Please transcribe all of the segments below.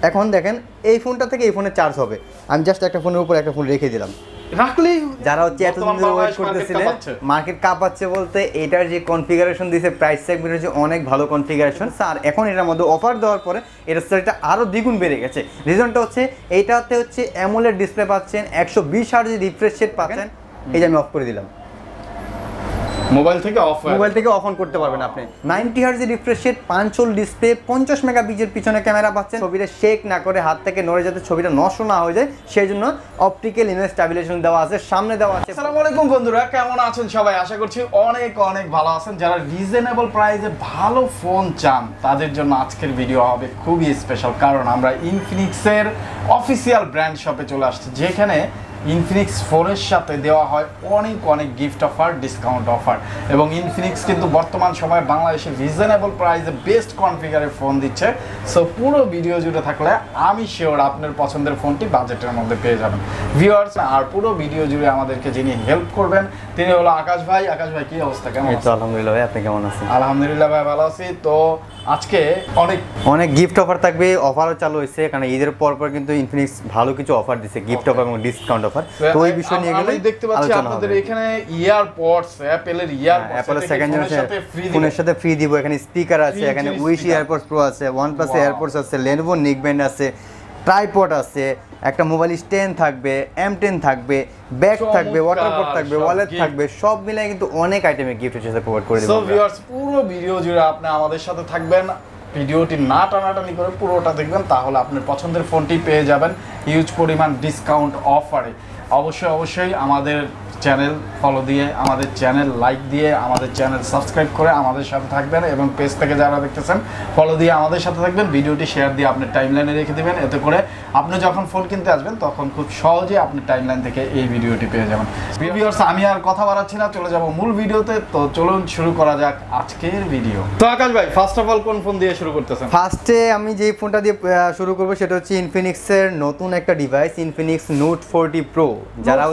এখন দেখেন এই ফোনটা থেকে এই ফোনে চার্জ হবে। আমি জাস্ট একটা ফোনের উপর একটা ফোন রেখে দিলাম, রাখলেই যারা হচ্ছে এতদিন ধরে ওয়েট করতেছিলেন, মার্কেট কাঁপাচ্ছে বলতে এটার যে কনফিগারেশন দিয়েছে প্রাইস সেগমেন্ট হচ্ছে অনেক ভালো কনফিগারেশন স্যার। এখন এটার মধ্যে অফার দেওয়ার পরে এটার সেলটা আরও দ্বিগুণ বেড়ে গেছে। রিজনটা হচ্ছে এইটাতে হচ্ছে অ্যামোলেড ডিসপ্লে পাচ্ছেন, 120 হার্জ রিফ্রেশ রেট পাচ্ছেন। এই যে আমি অফ করে দিলাম, মোবাইল থেকে অফ অন করতে পারবেন আপনি। 90 hertz refresh rate, 5 display, 50 megapixel পিছনে ক্যামেরা পাচ্ছেন। ছবিটা শেক না করে হাত থেকে নড়ে যাতে ছবিটা নষ্ট না হয়ে যায় সেই জন্য অপটিক্যাল ইমেজ স্ট্যাবিলাইজেশন দেওয়া আছে, সামনে দেওয়া আছে। আসসালামু আলাইকুম বন্ধুরা, কেমন আছেন সবাই? আশা করছি অনেক অনেক ভালো আছেন। যারা রিজনেবল প্রাইসে ভালো ফোন চান তাদের জন্য আজকের ভিডিও হবে খুবই স্পেশাল, কারণ আমরা ইনফিনিক্সের অফিসিয়াল ব্র্যান্ড শপে চলে আসছি, যেখানে ইনফিনিক্স ফোনের সাথে দেওয়া হয় অনেক অনেক গিফট অফার, ডিসকাউন্ট অফার। এবং ইনফিনিক্স কিন্তু বর্তমান সময়ে বাংলাদেশে রিজনেবল প্রাইসে বেস্ট কনফিগারের ফোন দিচ্ছে। সো পুরো ভিডিও জুড়ে থাকলে আমি শিওর আপনার পছন্দের ফোনটি বাজেটের মধ্যে পেয়ে যাবেন ভিউয়ার্স। আর পুরো ভিডিও জুড়ে আমাদেরকে যিনি হেল্প করবেন তিনি হলো আকাশ ভাই। আকাশ ভাই, কি অবস্থা, কেমন আছেন? আলহামদুলিল্লাহ ভাই, আপনি কেমন আছেন? আলহামদুলিল্লাহ ভাই, ভালো আছি। তো আজকে অনেক গিফট অফার থাকবে, অফারও চালু হয়েছে, কারণ ঈদের পর কিন্তু ইনফিনিক্স ভালো কিছু অফার দিচ্ছে, গিফট অফার এবং ডিসকাউন্ট অফার। তো এই বিষয় নিয়ে গেলে দেখতে পাচ্ছি আপনাদের এখানে ইয়ারপডস, অ্যাপলের ইয়ারপডস, অ্যাপলের সেকেন্ড জেনারেশন ফোনের সাথে ফ্রি দিব। এখানে স্পিকার আছে, এখানে উইশ এয়ারপডস প্রো আছে, OnePlus এয়ারপডস আছে, Lenovo নেকব্যান্ড আছে, ট্রাইপড আছে, একটা মোবাইল স্ট্যান্ড থাকবে, M10 থাকবে, ব্যাগ থাকবে, ওয়াটারপ্রুফ থাকবে, ওয়ালেট থাকবে, সব মিলাই কিন্তু অনেক আইটেমের গিফট হিসেবে প্রোভাইড করে দেব। সো ভিউয়ার্স, পুরো ভিডিও জুড়ে আপনি আমাদের সাথে থাকবেন, ভিডিওটি না টানাটানি করে পুরোটা দেখবেন, তাহলে আপনার পছন্দের ফোনটি পেয়ে যাবেন হিউজ পরিমাণ ডিসকাউন্ট অফারে। অবশ্যই আমাদের চ্যানেল ফলো দিয়ে, আমাদের চ্যানেল লাইক দিয়ে, আমাদের চ্যানেল সাবস্ক্রাইব করে আমাদের সাথে থাকবেন, এবং পেজ থেকে যারা দেখতেছেন ফলো দিয়ে আমাদের সাথে থাকবেন। ভিডিওটি শেয়ার দিয়ে আপনার টাইমলাইনে রেখে দেবেন, এতে করে আপনি যখন ফোন কিনতে আসবেন তখন খুব সহজে আপনি টাইমলাইন থেকে এই ভিডিওটি পেয়ে যাবেন। ভিউয়ার্স, আমি আর কথা বাড়াচ্ছি না, চলে যাব মূল ভিডিওতে। তো চলুন শুরু করা যাক আজকের ভিডিও। তো আকাশ ভাই, ফার্স্ট অফ অল কোন ফোন দিয়ে শুরু করতেছেন? ফার্স্টে আমি যে ফোনটা দিয়ে শুরু করব সেটা হচ্ছে ইনফিনিক্সের নতুন একটা ডিভাইস, ইনফিনিক্স নোট 40 প্রো। যারা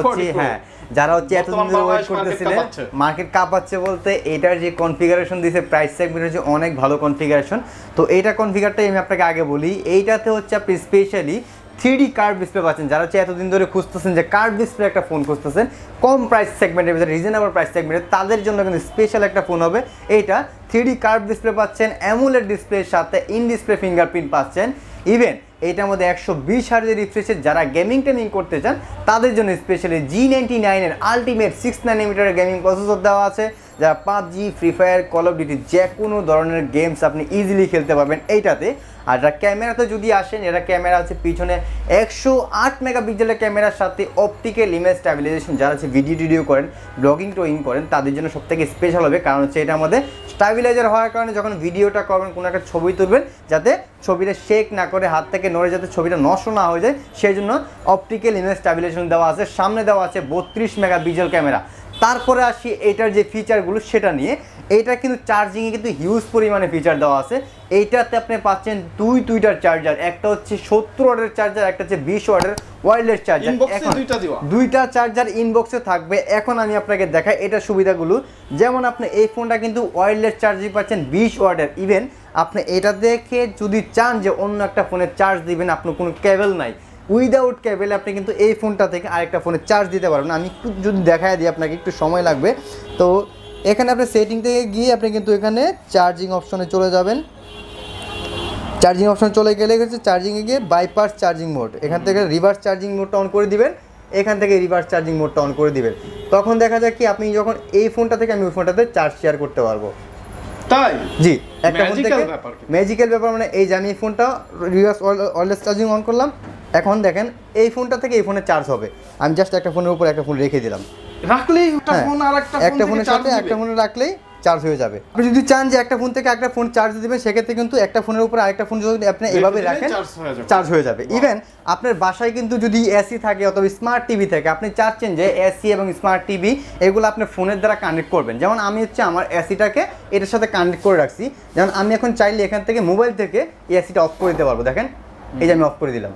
হচ্ছে এতদিন ধরে ওয়েট করতেছিলেন, মার্কেট কাঁপাচ্ছে বলতে এটার যে কনফিগারেশন দিয়েছে প্রাইস সেগমেন্ট হচ্ছে অনেক ভালো কনফিগারেশন। তো এইটা কনফিগারটাই আমি আপনাকে আগে বলি। এইটাতে হচ্ছে আপনি স্পেশালি 3D কার্ভ ডিসপ্লে পাচ্ছেন। যারা হচ্ছে এতদিন ধরে খুঁজতেছেন যে কার্ভ ডিসপ্লে একটা ফোন খুঁজতেছেন কম প্রাইস সেগমেন্টের ভিতরে, রিজনেবল প্রাইস সেগমেন্টে, তাদের জন্য কিন্তু স্পেশাল একটা ফোন হবে এইটা। 3D কার্ভ ডিসপ্লে পাচ্ছেন, অ্যামোলেড ডিসপ্লের সাথে ইন ডিসপ্লে ফিঙ্গারপ্রিন্ট পাচ্ছেন। ইভেন এইটার মধ্যে 120 হার্জের রিফ্রেশের যারা গেমিং করতে চান তাদের জন্য স্পেশালি G99 এর আলটিমেট 6 ন্যানোমিটারের গেমিং প্রসেসর দেওয়া আছে। যারা PUBG, free fire, call of duty যে কোনো ধরনের গেমস আপনি ইজিলি খেলতে পারবেন এইটাতে। আর যারা ক্যামেরাতে যদি আসেন, এরা ক্যামেরা আছে পিছনে 108 মেগাপিক্সেলের ক্যামেরার সাথে অপটিক্যাল ইমেজ স্ট্যাবিলাইজেশন। যারা হচ্ছে ভিডিও করেন, ব্লগিং করেন তাদের জন্য সবথেকে স্পেশাল হবে, কারণ হচ্ছে এটা আমাদের স্ট্যাবিলাইজার হওয়ার কারণে যখন ভিডিওটা করবেন, কোনো একটা ছবি তুলবেন, যাতে ছবিটা শেক না করে হাত থেকে নড়ে যাতে ছবিটা নষ্ট না হয়ে যায় সেই জন্য অপটিক্যাল ইমেজ স্ট্যাবিলাইজেশন দেওয়া আছে। সামনে দেওয়া আছে 32 মেগাপিক্সেল ক্যামেরা। তারপরে আসি এইটার যে ফিচারগুলো সেটা নিয়ে। এইটা কিন্তু চার্জিংয়ে কিন্তু হিউজ পরিমাণে ফিচার দেওয়া আছে। এইটাতে আপনি পাচ্ছেন দুইটার চার্জার, একটা হচ্ছে 70 ওয়াটের চার্জার, একটা হচ্ছে 20 ওয়াটের ওয়্যারলেস চার্জার। দুইটা চার্জার ইনবক্সে থাকবে। এখন আমি আপনাকে দেখাই এটার সুবিধাগুলো। যেমন আপনি এই ফোনটা কিন্তু ওয়্যারলেস চার্জিং পাচ্ছেন 20 ওয়াটের। ইভেন আপনি এটা দেখে যদি চান যে অন্য একটা ফোনে চার্জ দিবেন, আপনার কোনো কেবল নাই, উইদাউট কেবলে আপনি কিন্তু এই ফোনটা থেকে আরেকটা ফোনে চার্জ দিতে পারবেন। আমি একটু যদি দেখায় দিই, আপনাকে একটু সময় লাগবে। তো এখানে আপনি সেটিং থেকে গিয়ে আপনি কিন্তু এখানে চার্জিং অপশনে চলে যাবেন। চার্জিং অপশনে চলে গেলে হচ্ছে চার্জিংয়ে গিয়ে বাইপাস চার্জিং মোড, এখান থেকে রিভার্স চার্জিং মোডটা অন করে দিবেন, এখান থেকে রিভার্স চার্জিং মোডটা অন করে দিবেন। তখন দেখা যায় কি আপনি যখন এই ফোনটা থেকে আমি ওই ফোনটাতে চার্জ শেয়ার করতে পারবো। তাই জি, একটা ফোন থেকে ম্যাজিক্যাল ব্যাপার, মানে এই যে আমি এই ফোনটা রিভার্স ওয়্যারলেস চার্জিং অন করলাম, এখন দেখেন এই ফোনটা থেকে এই ফোনে চার্জ হবে। আমি জাস্ট একটা ফোনের উপর একটা ফোন রেখে দিলাম, রাখলেই একটা ফোনের সাথে একটা ফোনে রাখলেই চার্জ হয়ে যাবে। আপনি যদি চান যে একটা ফোন থেকে একটা ফোন চার্জ দিবেন, সেক্ষেত্রে কিন্তু একটা ফোনের উপর আরেকটা ফোন যদি আপনি এভাবে রাখেন চার্জ হয়ে যাবে। ইভেন আপনার বাসায় কিন্তু যদি এসি থাকে অথবা স্মার্ট টিভি থাকে, আপনি চাচ্ছেন যে এসি এবং স্মার্ট টিভি এগুলো আপনার ফোনের দ্বারা কানেক্ট করবেন। যেমন আমি হচ্ছে আমার এসিটাকে এটার সাথে কানেক্ট করে রাখছি। যেমন আমি এখন চাইলে এখান থেকে মোবাইল থেকে এসিটা অফ করে দিতে পারবো। দেখেন এই যে আমি অফ করে দিলাম,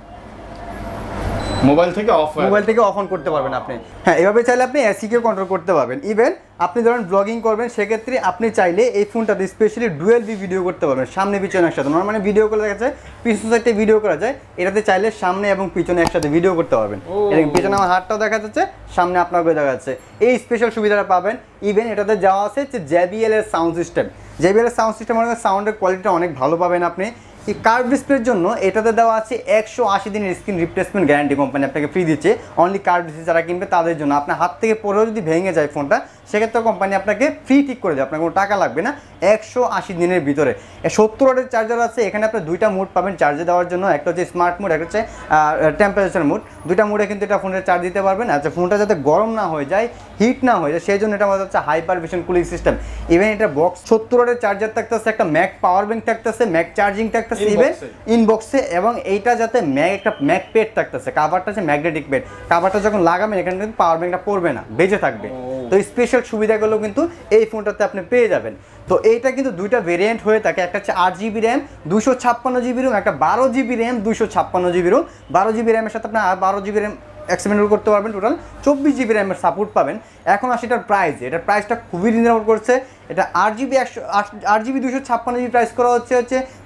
মোবাইল থেকে অফ অন করতে পারবেন আপনি। হ্যাঁ, এভাবে চাইলে আপনি এসিকে কন্ট্রোল করতে পারবেন। ইভেন আপনি যখন ব্লগিং করবেন সেক্ষেত্রে আপনি চাইলে এই ফোনটাতে স্পেশালি ডুয়েল ভিডিও করতে পারবেন, সামনে পিছনে একসাথে। নর্মালি ভিডিও করে দেখা যায় পিছন সাইডে ভিডিও করা যায়, এটাতে চাইলে সামনে এবং পিছনে একসাথে ভিডিও করতে পারবেন। এরকম পিছনে আমার হাতটাও দেখা যাচ্ছে, সামনে আপনাকে দেখা যাচ্ছে, এই স্পেশাল সুবিধাটা পাবেন। ইভেন এটাতে যাওয়া আছে যে JBL এর সাউন্ড সিস্টেম। JBL এর সাউন্ড সিস্টেম মানে সাউন্ডের কোয়ালিটিটা অনেক ভালো পাবেন আপনি। এই কার্ভ ডিসপ্লের জন্য এটাতে দেওয়া আছে 180 দিনের স্ক্রিন রিপ্লেসমেন্ট গ্যারান্টি, কোম্পানি আপনাকে ফ্রি দিচ্ছে। অনলি কার্ভ ডিসপ্লে যারা কিনবে তাদের জন্য। আপনার হাত থেকে পড়েও যদি ভেঙে যায় ফোনটা, সেক্ষেত্রে কোম্পানি আপনাকে ফ্রি ঠিক করে দেবে, আপনার কোনো টাকা লাগবে না 180 দিনের ভিতরে। 70 ওয়াটের চার্জার আছে এখানে, আপনার দুইটা মোড পাবেন চার্জে দেওয়ার জন্য, একটা হচ্ছে স্মার্ট মোড, একটা হচ্ছে টেম্পারেচার মোড। দুইটা মোডে কিন্তু এটা ফোনের চার্জ দিতে পারবেন। আচ্ছা, ফোনটা যাতে গরম না হয়ে যায়, হিট না হয়ে যায়, সেই জন্য এটা আমাদের হচ্ছে hyper vision cooling system. Even এটা বক্স 70 ওয়াটের চার্জার থাকতেছে, একটা ম্যাক পাওয়ার ব্যাংক থাকতেছে, ম্যাক চার্জিং থাকতেছে ইভেন ইনবক্সে, এবং এইটা যাতে একটা ম্যাক পেড থাকতেছে, কাভারটা হচ্ছে ম্যাগনেটিক পেড। কাভারটা যখন লাগাবেন এখানে কিন্তু পাওয়ার ব্যাংকটা পড়বে না, বেঁচে থাকবে। তো স্পেশাল সুবিধাগুলো কিন্তু এই ফোনটাতে আপনি পেয়ে যাবেন। তো এইটা কিন্তু দুইটা ভেরিয়েন্ট হয়ে থাকে, একটা হচ্ছে 8GB র্যাম 256GB রোম, একটা 12GB RAM 256GB Rome. 12GB র্যামের সাথে আপনার 12GB র্যাম এক্সপেন্ড করতে পারবেন, টোটাল 24GB র্যামের সাপোর্ট পাবেন। এখন আসে এটার প্রাইস, এটার প্রাইসটা খুবই রিজনেবল করছে। এটা 8GB 256GB প্রাইস করা হচ্ছে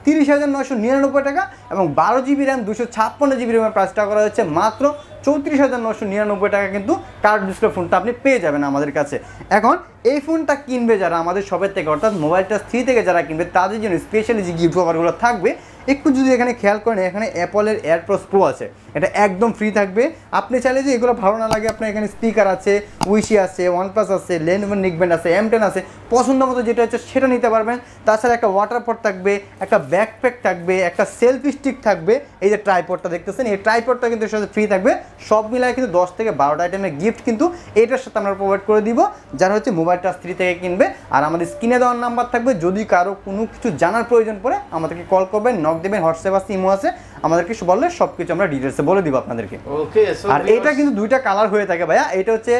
30,999 টাকা, এবং 12GB র্যাম 256GB র্যামের প্রাইসটা করা হচ্ছে মাত্র 34,999 টাকা। কিন্তু কার্ভ ডিসপ্লে ফোনটা আপনি পেয়ে যাবেন আমাদের কাছে। এখন এই ফোনটা কিনবে যারা আমাদের শপের থেকে, অর্থাৎ মোবাইল টাচ 3 থেকে যারা কিনবে, তাদের জন্য স্পেশালি যে গিফট অফারগুলো থাকবে একটু যদি এখানে খেয়াল করেন, এখানে অ্যাপলের এয়ারপডস প্রো আছে, এটা একদম ফ্রি থাকবে। আপনি চাইলে যে এগুলো ভালো না লাগে, আপনার এখানে স্পিকার আছে, উইশি আছে, OnePlus আছে, Lenovo নিকব্যান্ড আছে, M10 আছে, পছন্দ মতো যেটা হচ্ছে সেটা নিতে পারবেন। তাছাড়া একটা ওয়াটার পট থাকবে, একটা ব্যাকপ্যাক থাকবে, একটা সেলফি স্টিক থাকবে। এই যে ট্রাইপডটা দেখতেছেন, এই ট্রাইপডটা কিন্তু এর সাথে ফ্রি থাকবে। সব মিলায় কিন্তু 10 থেকে 12টা আইটেমের গিফট কিন্তু এটার সাথে আমরা প্রোভাইড করে দিব, যারা হচ্ছে মোবাইল টাচ 3 থেকে কিনবে। আর আমাদের স্ক্রিনে দেওয়ার নাম্বার থাকবে, যদি কারো কোনো কিছু জানার প্রয়োজন পড়ে আমাদেরকে কল করবেন, নক দেবেন, হোয়াটসঅ্যাপ আছে, ইমো আছে, আমাদেরকে বললে সব কিছু আমরা ডিটেলসে বলে দিব আপনাদেরকে। ওকে। আর এটা কিন্তু দুইটা কালার হয়ে থাকে ভাইয়া, এটা হচ্ছে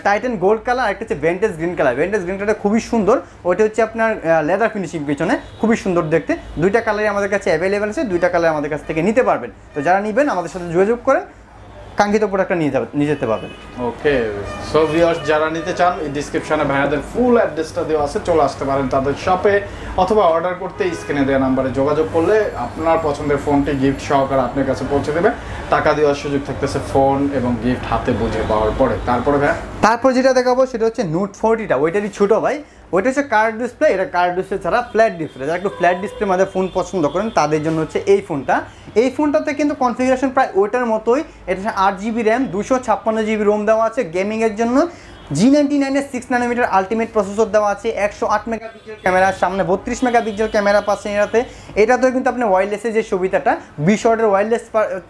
টাইটান গোল্ড কালার, একটা হচ্ছে ভেন্টেজ গ্রিন কালার। ভেন্টেজ গ্রিন কালারটা খুবই সুন্দর, ওইটা হচ্ছে আপনার লেদার ফিনিশিং পিছনে, খুবই সুন্দর দেখতে। দুইটা কালারই আমাদের কাছে অ্যাভেলেবেল আছে, দুইটা কালার আমাদের কাছ থেকে নিতে পারবেন। তো যারা নেবেন আমাদের সাথে যোগাযোগ করেন, কাঙ্ক্ষিত প্রোডাক্টটা নিয়ে যেতে পারবেন। ওকে, সো ভিউয়ার্স যারা নিতে চান, এই ডেসক্রিপশনে ভাইয়াদের ফুল অ্যাড্রেসটা দেওয়া আছে, চলে আসতে পারেন তাদের শপে, অথবা অর্ডার করতে স্ক্রিনে দেওয়া নাম্বারে যোগাযোগ করলে আপনার পছন্দের ফোনটি গিফট সহকারে আপনার কাছে পৌঁছে দেবে। টাকা দেওয়ার সুযোগ থাকতেছে ফোন এবং গিফট হাতে বুঝে পাওয়ার পরে। তারপর যেটা দেখাবো সেটা হচ্ছে নোট 40টা, ওইটারই ছোটো ভাই। ওইটা হচ্ছে কার্ভ ডিসপ্লে, এটা কার্ভ ডিসপ্লে ছাড়া ফ্ল্যাট ডিসপ্লে। যারা একটু ফ্ল্যাট ডিসপ্লে মধ্যে ফোন পছন্দ করেন তাদের জন্য হচ্ছে এই ফোনটা। এই ফোনটাতে কিন্তু কনফিগারেশন প্রায় ওইটার মতোই। এটা 8GB র্যাম 256GB রোম দেওয়া আছে গেমিংয়ের জন্য। G99 এর 6 nm আলটিমেট প্রসেসর দেওয়া আছে, 108 মেগাপিক্সেল ক্যামেরা, সামনে 32 মেগাপিক্সেল ক্যামেরা পাচ্ছেন এটাতেও কিন্তু আপনি ওয়্যারলেসের যে সুবিধাটা, 20 ওয়াটের ওয়্যারলেস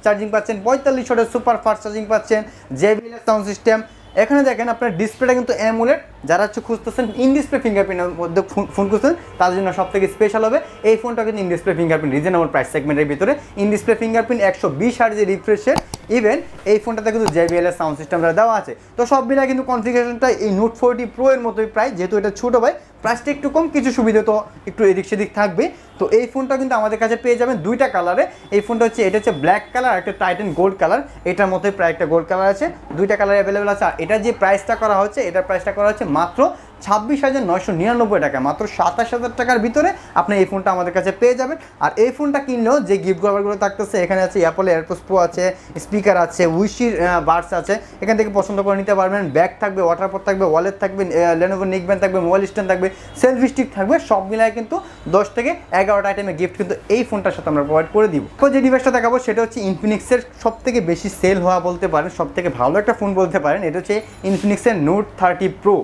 চার্জিং পাচ্ছেন, 45 ওয়াটের সুপার ফাস্ট চার্জিং পাচ্ছেন, JBL সাউন্ড সিস্টেম। এখানে দেখেন আপনার ডিসপ্লেটা কিন্তু অ্যামোলেড, যারা হচ্ছে খুঁজতেছেন ইন ডিসপ্লে ফিঙ্গারপ্রিন্টের মধ্যে ফোন খুঁজছেন তাদের জন্য সব থেকে স্পেশাল হবে এই ফোনটা। কিন্তু in display fingerprint reasonable price সেগমেন্টের ভিতরে, ইন ডিসপ্লে ফিঙ্গারপ্রিন্ট 120 হার্টজের রিফ্রেশ রেট। ইভেন এই ফোনটাতে কিন্তু JBL এর সাউন্ড সিস্টেমটা দেওয়া আছে। তো সব মিলিয়ে কিন্তু কনফিগারেশনটা এই নোট 40 প্রো এর মতোই প্রায়, যেহেতু এটা ছোটো ভাই, প্রাইসটা একটু কম, কিছু সুবিধা তো একটু এদিক সেদিক থাকবে। তো এই ফোনটা কিন্তু আমাদের কাছে পেয়ে যাবেন দুইটা কালারে। এই ফোনটা হচ্ছে, এটা হচ্ছে ব্ল্যাক কালার, একটা টাইটান গোল্ড কালার। এটার মধ্যে প্রায় একটা গোল্ড কালার আছে, দুইটা কালার অ্যাভেলেবেল আছে। আর এটা যে প্রাইসটা করা হচ্ছে, এটার প্রাইসটা করা হচ্ছে মাত্র 26,999 টাকা, মাত্র 27,000 টাকার ভিতরে আপনি এই ফোনটা আমাদের কাছে পেয়ে যাবেন। আর এই ফোনটা কিনলেও যে গিফট কভারগুলো থাকতেছে, এখানে আছে অ্যাপল এয়ারপডস প্রো আছে, স্পিকার আছে, উইশির বাডস আছে, এখান থেকে পছন্দ করে নিতে পারবেন। ব্যাগ থাকবে, ওয়াটারপট থাকবে, ওয়ালেট থাকবে, Lenovo নিকব্যান্ড থাকবে, মোবাইল স্ট্যান্ড থাকবে, সেলফি স্টিক থাকবে। সব মিলায় কিন্তু 10 থেকে 11টা আইটেমের গিফট কিন্তু এই ফোনটার সাথে আমরা প্রোভাইড করে দিব। তো যে ডিভাইসটা দেখাবো সেটা হচ্ছে ইনফিনিক্সের সব থেকে বেশি সেল হওয়া বলতে পারেন, সব থেকে ভালো একটা ফোন বলতে পারেন। এটা হচ্ছে ইনফিনিক্সের নোট 30 প্রো।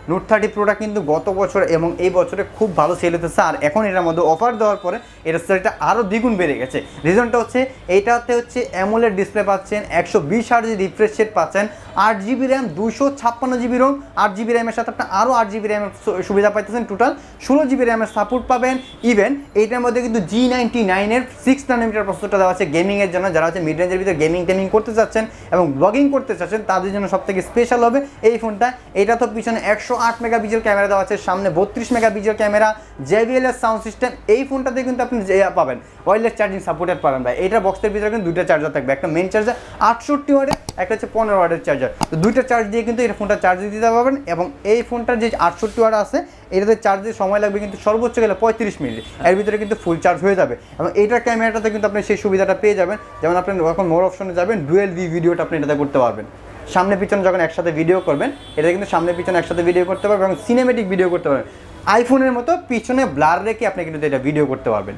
নোট 30 প্রোটা কিন্তু গত বছর এবং এই বছরে খুব ভালো সেল হতেছে। আর এখন এটার মধ্যে অফার দেওয়ার পরে এটার সেলটা আরও দ্বিগুণ বেড়ে গেছে। রিজনটা হচ্ছে এইটাতে হচ্ছে অ্যামোলেড ডিসপ্লে পাচ্ছেন, 120 হার্টজের রিফ্রেশ রেট পাচ্ছেন, 8GB RAM 256GB Rome, 8GB র্যামের সাথে আপনার আরও 8GB র্যামের সুবিধা পাইতেছেন, টোটাল 16GB র্যামের সাপোর্ট পাবেন। ইভেন এইটার মধ্যে কিন্তু G99 এর 6 nm প্রসেসরটা দেওয়া আছে গেমিংয়ের জন্য। যারা হচ্ছে মিড রেঞ্জের ভিতরে গেমিং করতে চাচ্ছেন এবং ব্লগিং করতে চাচ্ছেন তাদের জন্য সব থেকে স্পেশাল হবে এই ফোনটা। এটা তো পিছনে 108 108 মেগাপিক্সেল ক্যামেরা দেওয়া আছে, সামনে 32 মেগাপিক্সেল ক্যামেরা, JBL এর সাউন্ড সিস্টেম। এই ফোনটাতে কিন্তু আপনি পাবেন ওয়্যারলেস চার্জিং সাপোর্টেড পাবেন ভাই। এইটার বক্সের ভিতরে কিন্তু দুইটা চার্জার থাকবে, একটা মেইন চার্জার 68 ওয়াটের, একটা হচ্ছে 15 ওয়াটের চার্জার। তো দুইটা চার্জ দিয়ে কিন্তু এই ফোনটা চার্জ দিতে পারবেন। এবং এই ফোনটার যে 68 ওয়াট আছে এটাতে চার্জ দিতে সময় লাগবে কিন্তু সর্বোচ্চ গেলে 35 মিনিট, এর ভিতরে কিন্তু ফুল চার্জ হয়ে যাবে। এবং এইটার ক্যামেরাটাতে কিন্তু আপনি সেই সুবিধাটা পেয়ে যাবেন, যেমন আপনি যখন মোর অপশনে যাবেন ডুয়েল ভি ভিডিওটা আপনি এটাতে করতে পারবেন। সামনে পিছনে যখন একসাথে ভিডিও করবেন এটা কিন্তু সামনে পিছনে একসাথে ভিডিও করতে পারবেন এবং সিনেমেটিক ভিডিও করতে পারবেন। আইফোনের মতো পিছনে ব্লার রেখে আপনি কিন্তু এটা ভিডিও করতে পারবেন।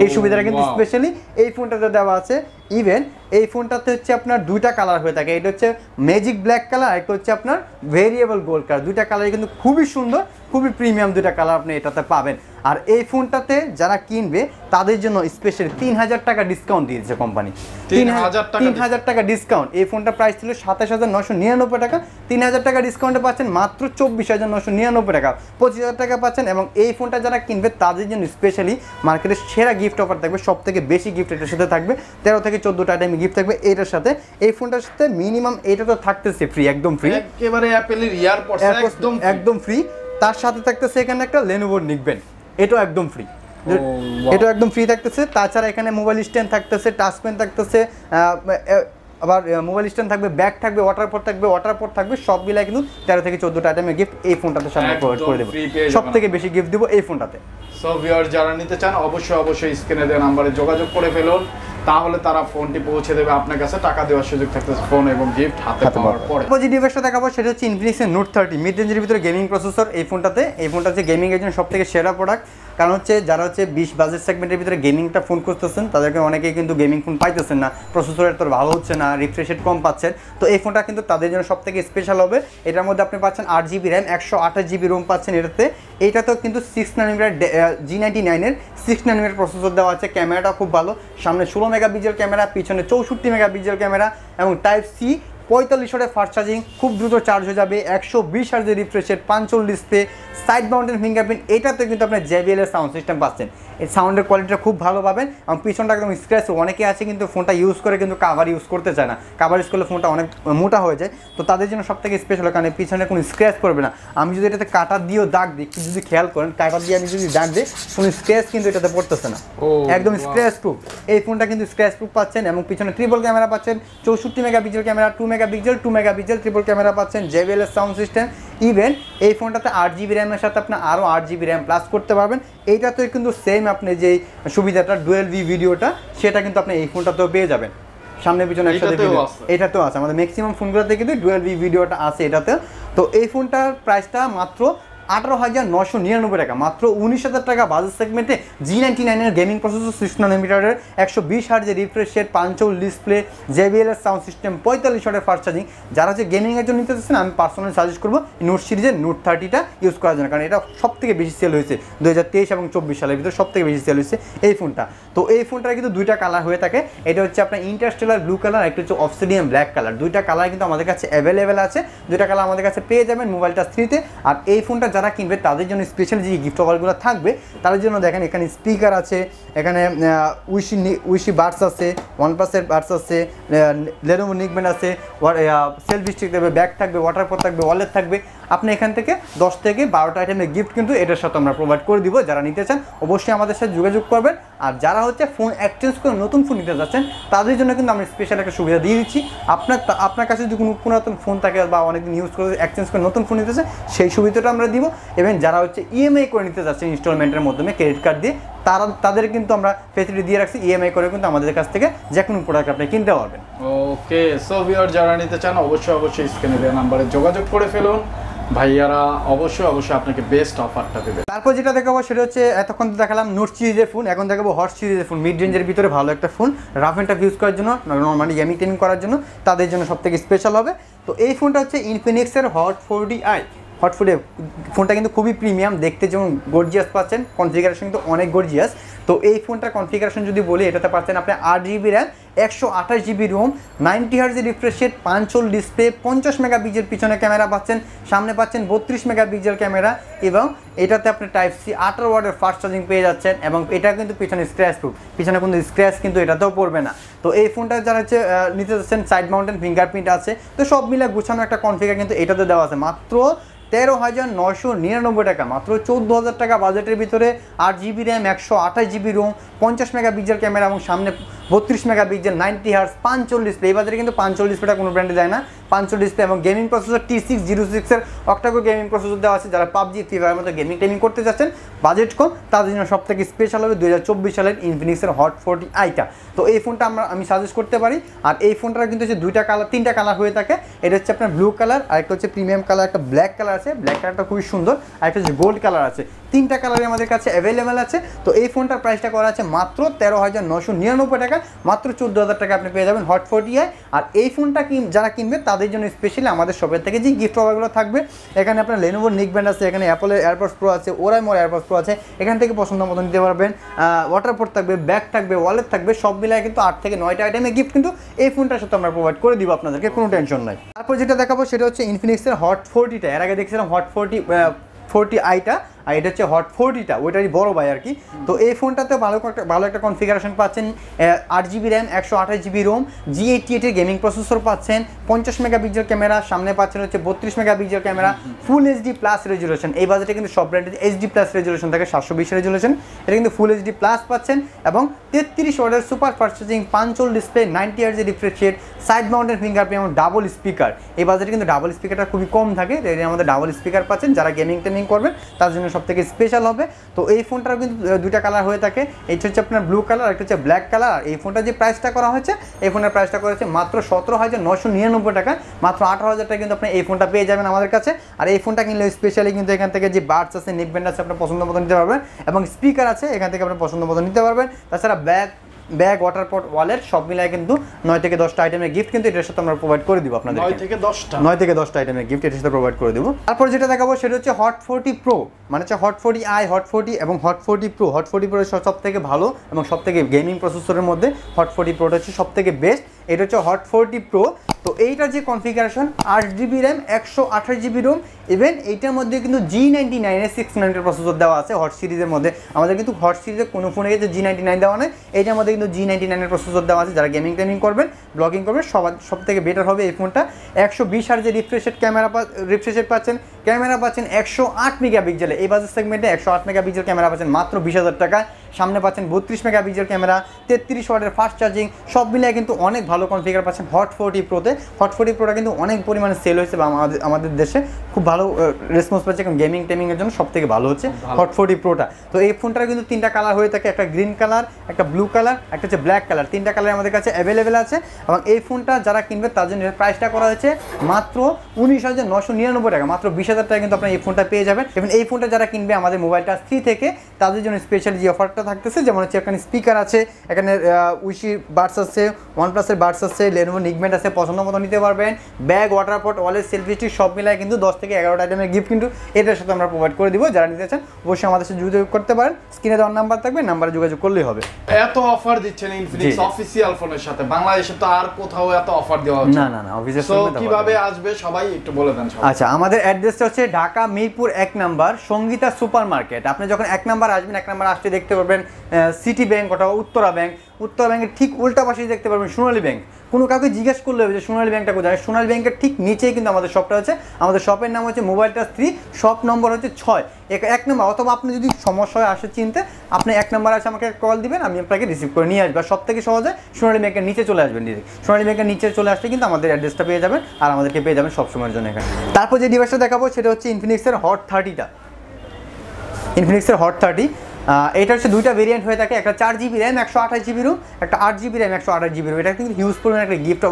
এই সুবিধাটা কিন্তু স্পেশালি এই ফোনটাতে দেওয়া আছে। ইভেন এই ফোনটাতে হচ্ছে আপনার দুইটা কালার হয়ে থাকে, এটা হচ্ছে ম্যাজিক ব্ল্যাক কালার, একটা হচ্ছে আপনার ভেরিয়েবল গোল্ড কালার। দুইটা কালারই কিন্তু খুবই সুন্দর, খুবই প্রিমিয়াম দুইটা কালার আপনি এটাতে পাবেন। আর এই ফোনটাতে যারা কিনবে তাদের জন্য স্পেশাল 3000 টাকা ডিসকাউন্ট দিয়েছে কোম্পানি। 3000 টাকা ডিসকাউন্ট। এই ফোনটা প্রাইস ছিল 27999 টাকা, 3000 টাকা ডিসকাউন্টে পাচ্ছেন মাত্র 24999 টাকা, 25000 টাকা পাচ্ছেন। এবং এই ফোনটা যারা কিনবে তাদের জন্য স্পেশালি মার্কেটের সেরা গিফট অফার থাকবে, সব থেকে বেশি গিফট এটার সাথে থাকবে, 13 থেকে 14টা আইটেম গিফট থাকবে এটার সাথে। এই ফোনটার সাথে মিনিমাম এটা তো থাকতেছে ফ্রি, একদম ফ্রি, একেবারে অ্যাপেলের ইয়ারপডস একদম ফ্রি। তার সাথে থাকতেছে এখানে একটা Lenovo নিকবেন, এটাও একদম ফ্রি, এটা একদম ফ্রি থাকতেছে। তাছাড়া এখানে মোবাইল স্ট্যান্ড থাকতেছে, টাচ পেন থাকতেছে, আবার মোবাইল স্ট্যান্ড থাকবে, ব্যাগ থাকবে, ওয়াটার থাকবে, সব মিলাই কিন্তু 13 থেকে 14টা আইটেমের গিফট এই ফোনটাতে সামনে প্রোভাইড করে দেবো। সব থেকে বেশি গিফট দেবো এই ফোনটাতে। সো ভিউয়ার যারা নিতে চান অবশ্যই স্ক্রিনে দেওয়া নাম্বারে যোগাযোগ করে ফেলুন, তাহলে তারা ফোনটি পৌঁছে দেবে আপনার কাছে। টাকা দেওয়ার সুযোগ থাকতেছে ফোন এবং গিফট হাতে পাওয়ার পরে। যে ডিভাইসটা দেখাবো সেটা হচ্ছে Infinix Note 30 মিড রেঞ্জের ভিতরে গেমিং প্রসেসর। এই ফোনটাতে এই ফোনটা হচ্ছে গেমিং এর জন্য সবথেকে সেরা প্রোডাক্ট, কারণ হচ্ছে যারা হচ্ছে 20 বাজেট সেগমেন্টের ভিতরে গেমিংটা ফোন করতেছেন তাদেরকে অনেকেই কিন্তু গেমিং ফোন পাইতেছেন না, প্রসেসরের তো ভালো হচ্ছে না, রিফ্রেশ রেট কম পাচ্ছেন। তো এই ফোনটা কিন্তু তাদের জন্য সবথেকে স্পেশাল হবে। এটার মধ্যে আপনি পাচ্ছেন 8GB র্যাম, 128GB রোম পাচ্ছেন এটাতে। এইটাতেও কিন্তু 6 ন্যানোমিটার G99 এর 6 ন্যানোমিটার প্রসেসর দেওয়া আছে। ক্যামেরাটা খুব ভালো, সামনে 16 মেগাপিক্সেল ক্যামেরা, পিছনে 64 মেগাপিক্সেল ক্যামেরা এবং টাইপ সি 45 ওয়াটের ফাস্ট চার্জিং, খুব দ্রুত চার্জ হয়ে যাবে, 120 হার্জের refresh rate, 5 display, side mounted fingerprint. এটাতে কিন্তু আপনার JBL এর সাউন্ড সিস্টেম পাচ্ছেন। এই সাউন্ডের কোয়ালিটিটা খুব ভালো পাবেন এবং পিছনটা একদম স্ক্র্যাচ। অনেকে আছে কিন্তু ফোনটা ইউজ করে কিন্তু কাভার ইউজ করতে চায় না, কাভার ইউজ করলে ফোনটা অনেক মোটা হয়ে যায়। তো তাদের জন্য সব থেকে স্পেশাল, কারণ পিছনে কোনো স্ক্র্যাচ পড়বে না। আমি যদি এটাতে কাটার দিয়েও দাগ দিই, একটু যদি খেয়াল করেন কাটার দিয়ে আমি যদি দাগ দিই কোনো স্ক্র্যাচ কিন্তু এটাতে পড়তেছে না, একদম স্ক্র্যাচ প্রুফ। এই ফোনটা কিন্তু স্ক্র্যাচ প্রুফ পাচ্ছেন এবং পিছনে ট্রিপল ক্যামেরা পাচ্ছেন, 64 megapixel camera, 2 megapixel, 2 megapixel triple camera পাচ্ছেন, JBL এর সাউন্ড সিস্টেম। ইভেন এই ফোনটাতে 8GB র্যামের সাথে আপনি আরও 8GB র্যাম প্লাস করতে পারবেন। এইটাতে কিন্তু সেম আপনি যে সুবিধাটা ডুয়েল ভি ভিডিওটা সেটা কিন্তু আপনি এই ফোনটাতেও পেয়ে যাবেন। সামনে পিছনে একসাথে এটাতেও আছে, আমাদের ম্যাক্সিমাম ফোনগুলোতে কিন্তু ডুয়েল ভি ভিডিওটা আছে এটাতে। তো এই ফোনটার প্রাইসটা মাত্র 18,999 টাকা, মাত্র 19,000 টাকা বাজেট সেগমেন্টে। G99 এর গেমিং প্রসেসর, 6 ন্যানোমিটারের, 120 হার্জের রিফ্রেশ রেট, 5 ডিসপ্লে, JBL এর সাউন্ড সিস্টেম, 45 ওয়াটের ফাস্ট চার্জিং। যারা হচ্ছে গেমিংয়ের জন্য নিতে চাচ্ছেন আমি পার্সোনালি সাজেস্ট করবো নোট সিরিজের Note 30টা ইউজ করার জন্য, কারণ এটা সব থেকে বেশি সেল হয়েছে 2023 এবং 24 সালের ভিতরে সব থেকে বেশি সেল হয়েছে এই ফোনটা। তো এই ফোনটার কিন্তু দুইটা কালার হয়ে থাকে, এটা হচ্ছে আপনার ইন্টারস্টেলার ব্লু কালার, একটা হচ্ছে অবসিডিয়ান ব্ল্যাক কালার। দুইটা কালার কিন্তু আমাদের কাছে অ্যাভেলেবেল আছে, দুইটা কালার আমাদের কাছে পেয়ে যাবেন মোবাইলটা ফ্রিতে। আর এই ফোনটা যারা কিনবে তাদের জন্য স্পেশাল যে গিফট অফারগুলো থাকবে তাদের জন্য দেখেন এখানে স্পিকার আছে, এখানে উইশি বাডস আছে, OnePlus-এর বাডস আছে, Lenovo নিকবেন আছে, সেলফি স্টিক থাকবে, ব্যাগ থাকবে, ওয়াটারপ্রুফ থাকবে, ওয়ালেট থাকবে। আপনি এখান থেকে 10 থেকে 12টা আইটেমের গিফট কিন্তু এটার সাথে আমরা প্রোভাইড করে দিব। যারা নিতে চান অবশ্যই আমাদের সাথে যোগাযোগ করবেন। আর যারা হচ্ছে ফোন এক্সচেঞ্জ করে নতুন ফোন নিতে যাচ্ছেন তাদের জন্য কিন্তু আমরা স্পেশাল একটা সুবিধা দিয়ে দিচ্ছি। আপনার কাছে যদি কোনো পুরাতন ফোন থাকে বা অনেকদিন ইউজ করে এক্সচেঞ্জ করে নতুন ফোন নিতে চান সেই সুবিধাটা আমরা দিব। এবং যারা হচ্ছে EMI করে নিতে যাচ্ছেন ইনস্টলমেন্টের মাধ্যমে ক্রেডিট কার্ড দিয়ে, তাদের কিন্তু আমরা ফেসিলিটি দিয়ে রাখছি, EMI করে কিন্তু আমাদের কাছ থেকে যে কোনো প্রোডাক্ট আপনি কিনতে পারবেন। ওকে, সো ভিউয়ার যারা নিতে চান অবশ্যই স্ক্রিনে দেওয়া নাম্বারে যোগাযোগ করে ফেলুন, ভাইয়ারা অবশ্যই আপনাকে বেস্ট অফারটা দেবে। তারপর যেটা দেখাবো সেটা হচ্ছে এতক্ষণ তো দেখালাম নোট সিরিজের ফোন, এখন দেখাবো হট সিরিজের ফোন। মিড রেঞ্জের ভিতরে ভালো একটা phone, rough and tough use করার জন্য, নর্মালি গেমিং টেমিং করার জন্য তাদের জন্য সব থেকে স্পেশাল হবে। তো এই ফোনটা হচ্ছে ইনফিনিক্সের হট 40i। হট 40 ফোনটা কিন্তু খুবই প্রিমিয়াম, দেখতে যেমন গর্জিয়াস পাচ্ছেন, কনফিগারেশন কিন্তু অনেক গর্জিয়াস। তো এই ফোনটার কনফিগারেশন যদি বলি এটাতে পাচ্ছেন আপনি 8GB র্যাম, 128GB রোম, 90 হার্জের রিফ্রেশ রেট, 5 ডিসপ্লে, 50 মেগাপিক্সেল পিছনে ক্যামেরা পাচ্ছেন, সামনে পাচ্ছেন 32 মেগাপিক্সেল ক্যামেরা এবং এটাতে আপনি টাইপ সি 18 ওয়াটের ফাস্ট চার্জিং পেয়ে যাচ্ছেন। এবং এটা কিন্তু পিছনে স্ক্র্যাচ প্রুফ, পিছনে কোনো স্ক্র্যাচ কিন্তু এটাতেও পড়বে না। তো এই ফোনটা যারা হচ্ছে নিতে যাচ্ছেন সাইড মাউন্টেন ফিঙ্গারপ্রিন্ট আছে, তো সব মিলে গুছানো একটা কনফিগার কিন্তু এটাতে দেওয়া আছে। মাত্র 13,999 টাকা, মাত্র 14,000 টাকা বাজেটের ভিতরে 8GB RAM, 128GB Rome, 50 megapixel camera এবং সামনে 32 মেগাপিক্সেল, 90 হার্টজ, 5 ডিসপ্লে। এই বাজারে কিন্তু 5 ডিসপ্লেটা কোনো ব্র্যান্ডে যায় না, 5 ডিসপ্লে এবং গেমিং প্রসেসর T606 এর অক্টাকোর গেমিং প্রসেসর দেওয়া আছে। যারা পাবজি ফ্রি ফায়ারের মতো গেমিং টেমিং করতে যাচ্ছেন, বাজেট কম, তাদের জন্য সব থেকে স্পেশাল হবে 2024 সালের ইনফিনিক্সের হট 40i। তো এই ফোনটা আমি সাজেস্ট করতে পারি। আর এই ফোনটার কিন্তু হচ্ছে তিনটা কালার হয়ে থাকে। এটা হচ্ছে আপনার ব্লু কালার, আরেকটা হচ্ছে প্রিমিয়াম কালার, একটা ব্ল্যাক কালার আছে, ব্ল্যাক কালারটা খুবই সুন্দর, আর একটা হচ্ছে গোল্ড কালার আছে। তিনটা কালারই আমাদের কাছে অ্যাভেলেবেল আছে। তো এই ফোনটার প্রাইসটা করা আছে মাত্র 13,999 টাকা, মাত্র 14,000 টাকা আপনি পেয়ে যাবেন হট 40i। আর এই ফোনটা যারা কিনবে তাদের জন্য স্পেশালি আমাদের শপের থেকে যে গিফট অফারগুলো থাকবে, এখানে আপনার লেনোভোর নিকব্যান্ড আছে, এখানে অ্যাপলের এয়ারপডস প্রো আছে, ওরাইমোর এয়ারপডস প্রো আছে, এখান থেকে পছন্দ মতো নিতে পারবেন। ওয়াটারপ্রুফ থাকবে, ব্যাগ থাকবে, ওয়ালেট থাকবে, সব মিলায় কিন্তু 8 থেকে 9টা আইটেমের গিফট কিন্তু এই ফোনটার সাথে আমরা প্রোভাইড করে দিব আপনাদেরকে, কোনো টেনশন নাই। তারপর যেটা দেখাবো সেটা হচ্ছে ইনফিনিক্সের হট 40টা। এর আগে দেখছিলাম হট 40i-টা, আর এটা হচ্ছে হট 40টা, ওইটারই বড় ভাই আর কি। তো এই ফোনটাতে ভালো একটা কনফিগারেশন পাচ্ছেন, 8GB RAM, 128GB Rome, G88 এর গেমিং প্রসেসর পাচ্ছেন, 50 মেগাপিক্সেল ক্যামেরা, সামনে পাচ্ছেন হচ্ছে 32 মেগাপিক্সেল ক্যামেরা, ফুল HD প্লাস রেজুলেশন। এই বাজেটে কিন্তু সব ব্র্যান্ডের HD প্লাস রেজুলেশন থাকে, 720 রেজুলেশন, এটা কিন্তু ফুল HD প্লাস পাচ্ছেন। এবং 33 ওয়াটের super fast charging, 5 display, 90 hertz refresh rate, side mounted fingerprint এবং ডাবল স্পিকার। এই বাজেটে কিন্তু ডাবল স্পিকারটা খুবই কম থাকে, এর আমাদের ডাবল স্পিকার পাচ্ছেন। যারা গেমিং টেমিং করবেন তার জন্য সব থেকে স্পেশাল হবে। তো এই ফোনটার কিন্তু দুইটা কালার হয়ে থাকে, এইটা হচ্ছে আপনার ব্লু কালার, একটা হচ্ছে ব্ল্যাক কালার। এই ফোনটা যে প্রাইসটা করা হয়েছে, এই ফোনের প্রাইসটা করা হচ্ছে মাত্র 17,999 টাকা, মাত্র 18,000 টাকা কিন্তু আপনি এই ফোনটা পেয়ে যাবেন আমাদের কাছে। আর এই ফোনটা কিনলে স্পেশালি কিন্তু এখান থেকে যে বাডস আছে, নেকব্যান্ড আছে, আপনার পছন্দ মতো নিতে পারবেন, এবং স্পিকার আছে, এখান থেকে আপনার পছন্দ মতো নিতে পারবেন। তাছাড়া ব্যাগ, ওয়াটারপট, ওয়ালেট সব মিলায় কিন্তু 9 থেকে 10টা আইটেমের গিফট কিন্তু এটার সাথে আমরা প্রোভাইড করে দিব আপনাদের। 9 থেকে 10টা আইটেমের গিফট এটার সাথে প্রোভাইড করে দিব। তারপর যেটা দেখাবো সেটা হচ্ছে হট 40 প্রো, মানে হচ্ছে হট 40i, হট 40 এবং হট 40 প্রো। হট 40 প্রো সব থেকে ভালো এবং সব থেকে গেমিং প্রসেসরের মধ্যে হট 40 প্রোটা হচ্ছে সব থেকে বেস্ট। এটা হচ্ছে হট 40 প্রো। তো এইটার যে configuration, 8GB RAM, 128GB Rome, even এইটার মধ্যে কিন্তু G99 এর 690 প্রসেসর দেওয়া আছে হট সিরিজের মধ্যে। আমাদের কিন্তু হট সিরিজের কোনো ফোনে কিন্তু G99 দেওয়া নেই, এইটার মধ্যে কিন্তু G99 এর প্রসেসর দেওয়া আছে। যারা গেমিং টেমিং করবেন, ব্লগিং করবেন, সব থেকে বেটার হবে এই ফোনটা। 120 হার্জের রিফ্রেশ রেট পাচ্ছেন, ক্যামেরা পাচ্ছেন 108 মেগাপিক্সেলে। এই বাজেট সেগমেন্টে 108 মেগাপিক্সেল ক্যামেরা পাচ্ছেন মাত্র 20,000 টাকায়। সামনে পাচ্ছেন 32 মেগাপিক্সেল ক্যামেরা, 33 ওয়াটের ফাস্ট চার্জিং, সব মিলিয়ে কিন্তু অনেক ভালো কনফিগার পাচ্ছেন হট 40 প্রোতে। হট 40 প্রোটা কিন্তু অনেক পরিমাণে সেল হয়েছে বা আমাদের দেশে খুব ভালো রেসপন্স পাচ্ছে, কারণ গেমিং টেমিংয়ের জন্য সব থেকে ভালো হচ্ছে হট 40 প্রোটা। তো এই ফোনটার কিন্তু তিনটা কালার হয়ে থাকে, একটা গ্রিন কালার, একটা ব্লু কালার, একটা হচ্ছে ব্ল্যাক কালার। তিনটা কালার আমাদের কাছে অ্যাভেলেবেল আছে। এবং এই ফোনটা যারা কিনবে তার জন্য প্রাইসটা করা হয়েছে মাত্র 19,999 টাকা, মাত্র 20,000 টাকা কিন্তু আপনার এই ফোনটা পেয়ে যাবেন। এবং এই ফোনটা যারা কিনবে আমাদের মোবাইল টাচ 3 থেকে, তাদের জন্য স্পেশাল যে অফারটা থাকতেছে, যেমন হচ্ছে এখানে স্পিকার আছে, এখানে উইশি বাডস আছে, ওয়ানপ্লাসের বাডস আছে, লেনোভো নিকব্যান্ড আছে, পছন্দ মতো নিতে পারবেন। ব্যাগ, ওয়াটারপট, ওয়ালেট, সেলফি স্টিক সব মিলায় কিন্তু 10 থেকে 11টা আইটেমের গিফট কিন্তু এটার সাথে আমরা প্রোভাইড করে দিব। যারা নিতে চান অবশ্যই আমাদের সাথে যোগাযোগ করতে পারেন, স্ক্রিনে দেওয়ার নাম্বার থাকবে, নাম্বারে যোগাযোগ করলেই হবে। এত অফার দিচ্ছেন ইনফিনিক্স অফিসিয়াল ফোনের সাথে, বাংলাদেশে তো আর কোথাও এত অফার দেওয়া হচ্ছে না। অফিসিয়াল ফোনে কিভাবে আসবে সবাই একটু বলে দেন। আচ্ছা, আমাদের অ্যাড্রেসটা হচ্ছে Dhaka Mirpur 1 number, Sangeeta super market. আপনি যখন 1 নাম্বার আসবেন, 1 নাম্বার আসতে দেখতে পারবেন সিটি ব্যাংক অথবা উত্তরা ব্যাংকের ঠিক উল্টা পাশে দেখতে পারবেন সোনালী ব্যাংক। কোনো কাউকে জিজ্ঞেস করলে হবে যে সোনালী ব্যাংকটা কোথায়, সোনালী ব্যাংকের ঠিক নিচেই কিন্তু আমাদের শপটা হচ্ছে। আমাদের শপের নাম হচ্ছে মোবাইল টাচ 3, শপ নম্বর হচ্ছে 6, 1 নাম্বার। অথবা আপনি যদি সমস্যা হয় আসে চিনতে, আপনি 1 নাম্বার আসে আমাকে কল দিবেন, আমি আপনাকে রিসিভ করে নিয়ে আসবো। সব থেকে সহজে সোনালী ব্যাংকের নিচে চলে আসবেন, সোনালী ব্যাংকের নিচে চলে আসলে কিন্তু আমাদের অ্যাড্রেসটা পেয়ে যাবেন, আর আমাদেরকে পেয়ে যাবেন সবসময়ের জন্য এখানে। তারপর যে ডিভাইসটা দেখাবো সেটা হচ্ছে ইনফিনিক্সের হট 30টা। ইনফিনিক্সের হট 30, এটা হচ্ছে দুইটা ভেরিয়েন্ট হয়ে থাকে, একটা 4GB র্যাম, 128GB রোম, একটা 8GB র্যাম, 128GB রোম। এটা কিন্তু হিউজ পরিমাণে একটা গিফট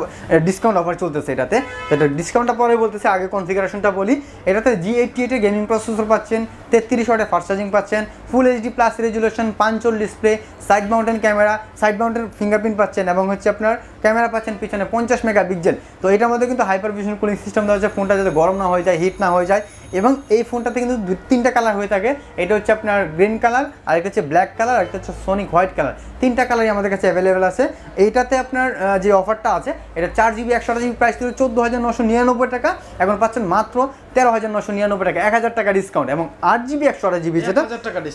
ডিসকাউন্ট অফার চলতেছে এটাতে। তো এটা ডিসকাউন্টটা পরে বলতেছে, আগে কনফিগারেশনটা বলি। এটাতে G88 এর গেমিং প্রসেসর পাচ্ছেন, 33 ওয়াটের ফাস্ট চার্জিং পাচ্ছেন, ফুল HD plus resolution, 5 display, side mountain camera, side mounted fingerprint পাচ্ছেন, এবং হচ্ছে আপনার ক্যামেরা পাচ্ছেন পিছনে 50 মেগাপিক্সেল। তো এটার মধ্যে কিন্তু হাইপার ভিশন কুলিং সিস্টেম দেওয়া হচ্ছে, ফোনটা যাতে গরম না হয়ে যায়, হিট না হয়ে যায়। এবং এই ফোনটাতে কিন্তু 3টা কালার হয়ে থাকে, এটা হচ্ছে আপনার গ্রিন কালার, আরেকটা হচ্ছে ব্ল্যাক কালার, আরেকটা হচ্ছে সোনিক হোয়াইট কালার। 3টা কালারই আমাদের কাছে অ্যাভেলেবেল আছে। এইটাতে আপনার যে অফারটা আছে, এটা 4GB 128GB প্রাইস ছিল 14,999 টাকা, এখন পাচ্ছেন মাত্র 13,999 টাকা, 1,000 টাকা ডিসকাউন্ট। এবং 8GB 128GB যেটা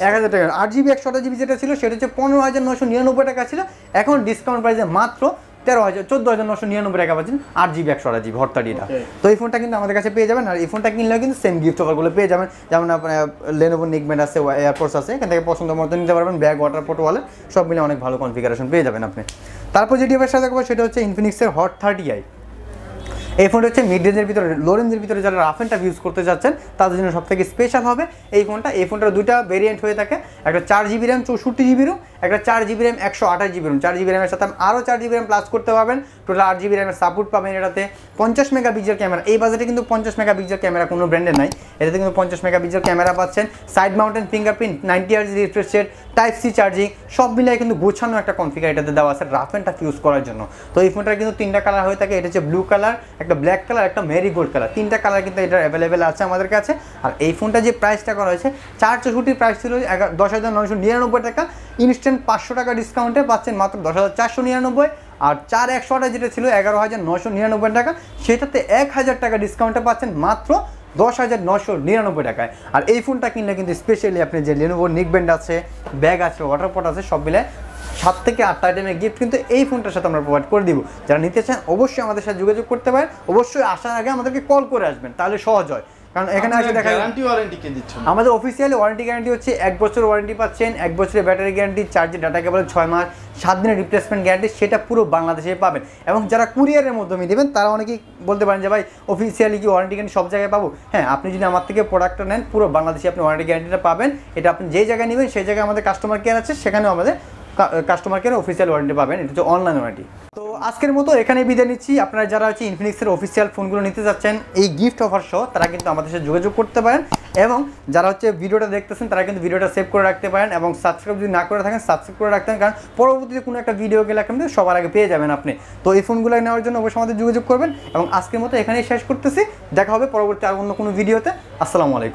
1,000 টাকা, 8GB 128GB যেটা ছিল সেটা হচ্ছে 15,999 টাকা ছিল, এখন ডিসকাউন্ট প্রাইসে মাত্র 14,999 টাকা পাচ্ছেন 8GB 128GB হট 30 টা। তো এই ফোনটা কিন্তু আমাদের কাছে পেয়ে যাবেন। আর এই ফোনটা কিনলেও কিন্তু সেম গিফট অফারগুলো পেয়ে যাবেন, যেমন আপনার লেনোভো নিকবেন্ড আছে, এয়ারপোর্টস আছে, এখান থেকে পছন্দ মতো নিতে পারবেন। ব্যাগ, ওয়াটারপোর্ট, ওয়ালেট সব মিলে অনেক ভালো কনফিগারেশন পেয়ে যাবেন আপনি। তারপর যে ডিভাইসটা দেখবো সেটা হচ্ছে ইনফিনিক্সের হট 30i। এই ফোনটা হচ্ছে মিড রেঞ্জের ভিতরে, লো রেঞ্জের ভিতরে যারা রাফ অ্যান্ড টাফ ইউজ করতে যাচ্ছেন তাদের জন্য সবথেকে স্পেশাল হবে এই ফোনটা। এই ফোনটার দুইটা ভেরিয়েন্ট হয়ে থাকে, একটা 4GB র্যাম 64GB রোম, একটা 4GB RAM 128GB Rome. 4GB র্যামের সাথে আরও 4GB র্যাম প্লাস করতে পারবেন, টোটাল 8GB র্যামের সাপোর্ট পাবেন। এটাতে 50 মেগাপিক্সেল ক্যামেরা, এই বাজেটে কিন্তু 50 মেগাপিক্সেল ক্যামেরা কোনো ব্র্যান্ডের নাই, এটাতে কিন্তু 50 মেগাপিক্সেল ক্যামেরা পাচ্ছেন। Side mounted fingerprint, 90Hz refresh rate, type C charging, সব মিলিয়ে কিন্তু গোছানো একটা কনফিগার এটাতে দেওয়া আছে রাফ অ্যান্ড টাফ ইউজ করার জন্য। তো এই ফোনটার কিন্তু 3টা কালার হয়ে থাকে, এটা হচ্ছে ব্লু কালার, একটা ব্ল্যাক কালার, একটা মেরিগোল্ড কালার, 3টা কালার কিন্তু এটা অ্যাভেলেবেল আছে আমাদের কাছে। আর এই ফোনটা যে প্রাইসটা করা হয়েছে 464 প্রাইস ছিল 10,999 টাকা, ইনস্ট্যান্ট 500 টাকা ডিসকাউন্টে পাচ্ছেন মাত্র 10,499। আর 4/100 যেটা ছিল 11,999 টাকা, সেটাতে 1,000 টাকা ডিসকাউন্টে পাচ্ছেন মাত্র 10,999 টাকায়। আর এই ফোনটা কিনলে কিন্তু স্পেশালি আপনি যে লেনোভো নিকবেন্ড আছে, ব্যাগ আছে, ওয়াটারপট আছে, সব মিলে 7 থেকে 8টা আইটেমের গিফট কিন্তু এই ফোনটার সাথে আমরা প্রোভাইড করে দিব। যারা নিতে চান অবশ্যই আমাদের সাথে যোগাযোগ করতে পারেন, অবশ্যই আসার আগে আমাদেরকে কল করে আসবেন, তাহলে সহজ হয়। কারণ এখানে এসে দেখা গ্যারান্টি ওয়ারেন্টি কে দিচ্ছেন? আমাদের অফিসিয়ালি ওয়ারেন্টি গ্যারান্টি হচ্ছে 1 বছর ওয়ারেন্টি পাচ্ছেন, 1 বছরের ব্যাটারি গ্যারান্টি, চার্জের ডাটা কেবল 6 মাস, 7 দিনের রিপ্লেসমেন্ট গ্যারান্টি, সেটা পুরো বাংলাদেশে পাবেন। এবং যারা কুরিয়ারের মাধ্যমে দেবেন তারা অনেকেই বলতে পারেন যে ভাই অফিসিয়ালি কি ওয়ারেন্টি গ্যারান্টি সব জায়গায় পাবো? হ্যাঁ, আপনি যদি আমার থেকে প্রোডাক্টটা নেন পুরো বাংলাদেশে আপনি ওয়ারেন্টি গ্যারান্টিটা পাবেন। এটা আপনি যেই জায়গায় নেবেন সেই জায়গায় আমাদের কাস্টমার কেয়ার আছে, সেখানেও আমাদের কাস্টমার কেয়ার অফিসিয়াল ওয়ারেন্টি পাবেন। এটা হচ্ছে অনলাইন ওয়ারেন্টি। তো আজকের মতো এখানে বিদায় নিচ্ছি। আপনারা যারা হচ্ছে ইনফিনিক্সের অফিসিয়াল ফোনগুলো নিতে যাচ্ছেন এই গিফট অফার সহ, তারা কিন্তু আমাদের সাথে যোগাযোগ করতে পারেন। এবং যারা হচ্ছে ভিডিওটা দেখতেছেন তারা কিন্তু ভিডিওটা সেভ করে রাখতে পারেন, এবং সাবস্ক্রাইব যদি না করে থাকেন সাবস্ক্রাইব করে রাখতে পারেন, কারণ পরবর্তীতে কোনো একটা ভিডিও গেলে কিন্তু সবার আগে পেয়ে যাবেন আপনি। তো এই ফোনগুলো নেওয়ার জন্য অবশ্যই আমাদের যোগাযোগ করবেন। এবং আজকের মতো এখানেই শেষ করতেছি, দেখা হবে পরবর্তী আর অন্য কোনো ভিডিওতে। আসসালামু আলাইকুম।